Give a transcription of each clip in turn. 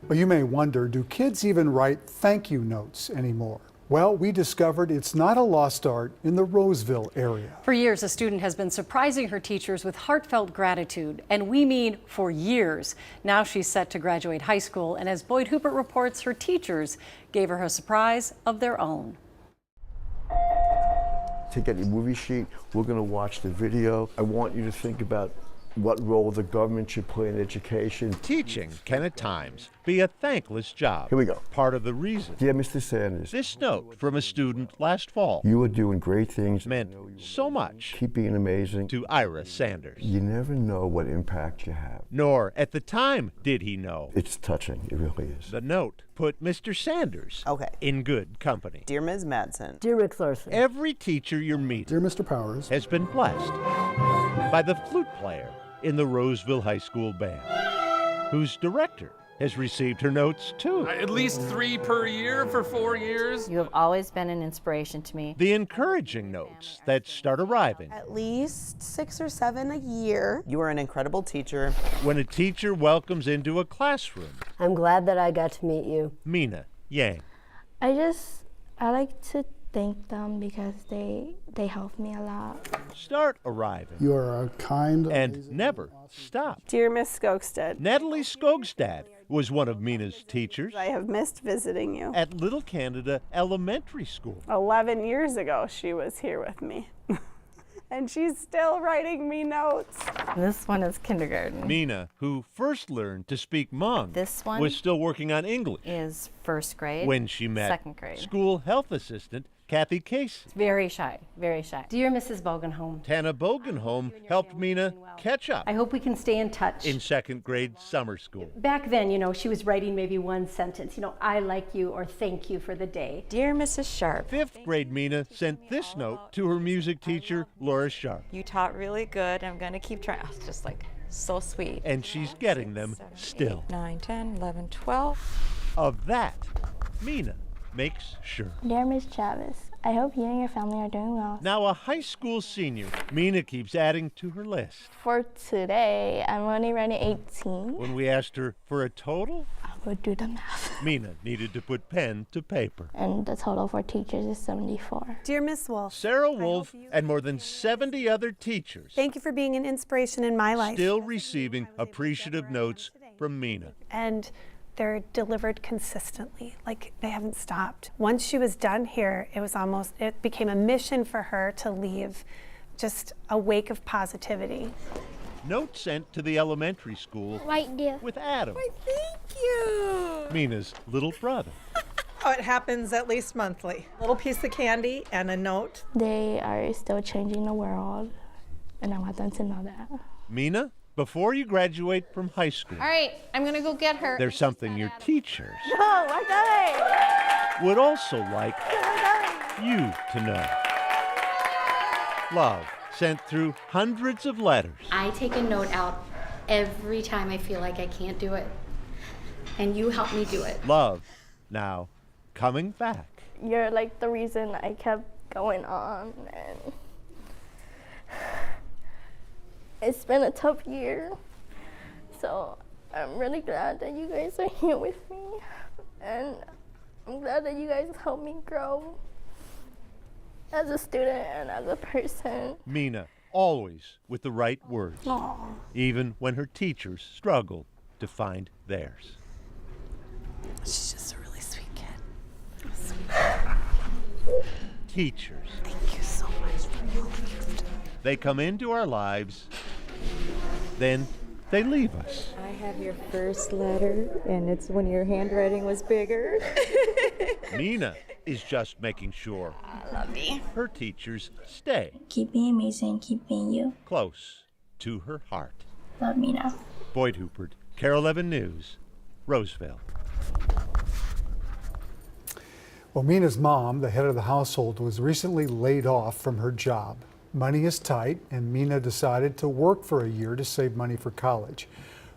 Well, you may wonder, do kids even write thank you notes anymore? Well, we discovered it's not a lost art in the Roseville area. For years, a student has been surprising her teachers with heartfelt gratitude, and we mean for years. Now she's set to graduate high school, and as Boyd Hooper reports, her teachers gave her a surprise of their own. Take out your movie sheet, we're gonna watch the video. I want you to think about what role the government should play in education. Teaching can at times be a thankless job. Here we go. Part of the reason. Dear Mr. Sanders, This note from a student last fall you are doing great things. meant so much Keep being amazing. to Ira Sanders. You never know what impact you have. Nor at the time did he know. It's touching, it really is. The note put Mr. Sanders in good company. Dear Ms. Madsen. Dear Rick Thorson. Every teacher you're meeting Dear Mr. Powers, has been blessed by the flute player in the Roseville High School band, whose director has received her notes too. At least 3 per year for 4 years. You have always been an inspiration to me. The encouraging notes that start arriving At least 6 or 7 a year. You are an incredible teacher. when a teacher welcomes into a classroom I'm glad that I got to meet you. Minna Yang. I like to thank them because they helped me a lot. Start arriving you are a kind and never stop. Dear Miss Skogstad, Natalie Skogstad was one of Minna's teachers I have missed visiting you. at Little Canada Elementary School. 11 years ago, she was here with me. And she's still writing me notes. This one is kindergarten. Minna, who first learned to speak Hmong, This one was still working on English is first grade. when she met Second grade. school health assistant Kathy Casey. Very shy, very shy. Dear Mrs. Bogenholm, Tana Bogenholm helped Minna catch up I hope we can stay in touch. in second grade summer school. Back then, she was writing maybe one sentence, I like you or thank you for the day. Dear Mrs. Sharp, Fifth grade Minna sent this note to her music teacher, Laura Sharp, you taught really good. I'm going to keep trying. It's just like so sweet. and she's getting them 7, 8, still. 9, 10, 11, 12. Of that, Minna makes sure. Dear Ms. Chavez, I hope you and your family are doing well. Now a high school senior, Minna keeps adding to her list. For today, I'm only running 18. When we asked her for a total, I will do the math. Minna needed to put pen to paper. And the total for teachers is 74. Dear Miss Wolf, Sarah Wolf and more than 70 other teachers thank you for being an inspiration in my life. still receiving appreciative notes from Minna. And they're delivered consistently, like they haven't stopped. Once she was done here, it became a mission for her to leave just a wake of positivity. Note sent to the elementary school Right, dear. with Adam, Thank you. Minna's little brother. Oh, it happens at least monthly. A little piece of candy and a note. They are still changing the world, and I want them to know that. Minna, before you graduate from high school, All right, I'm going to go get her. there's something your teachers No, we're going! would also like you to know. Love sent through hundreds of letters. I take a note out every time I feel like I can't do it. And you help me do it. Love now coming back. You're like the reason I kept going on, and it's been a tough year. So I'm really glad that you guys are here with me, and I'm glad that you guys helped me grow as a student and as a person. Minna, always with the right words, Aw. even when her teachers struggle to find theirs. She's just a really sweet kid. Teachers, Thank you so much for your gift. they come into our lives, then they leave us. I have your first letter, and it's when your handwriting was bigger. Minna is just making sure I love you. her teachers stay Keep being amazing, keep being you. close to her heart. Love me now. Boyd Hooper, Carol 11 News, Roseville. Well, Minna's mom, the head of the household, was recently laid off from her job. Money is tight, and Minna decided to work for a year to save money for college.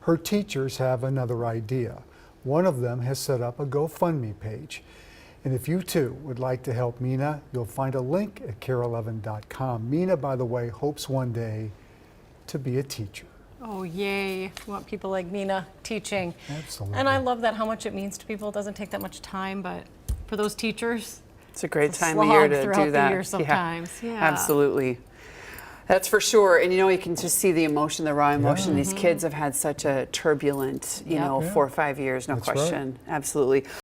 Her teachers have another idea. One of them has set up a GoFundMe page. And if you too would like to help Minna, you'll find a link at carol11.com. Minna, by the way, hopes one day to be a teacher. Oh, yay. We want people like Minna teaching. Absolutely. And I love that, how much it means to people. It doesn't take that much time, but for those teachers, it's a great it's a time of year to slog throughout do that. the year sometimes. Yeah. Absolutely. That's for sure. And you can just see the emotion, the raw emotion. These kids have had such a turbulent, 4 or 5 years, no That's right. question. Absolutely.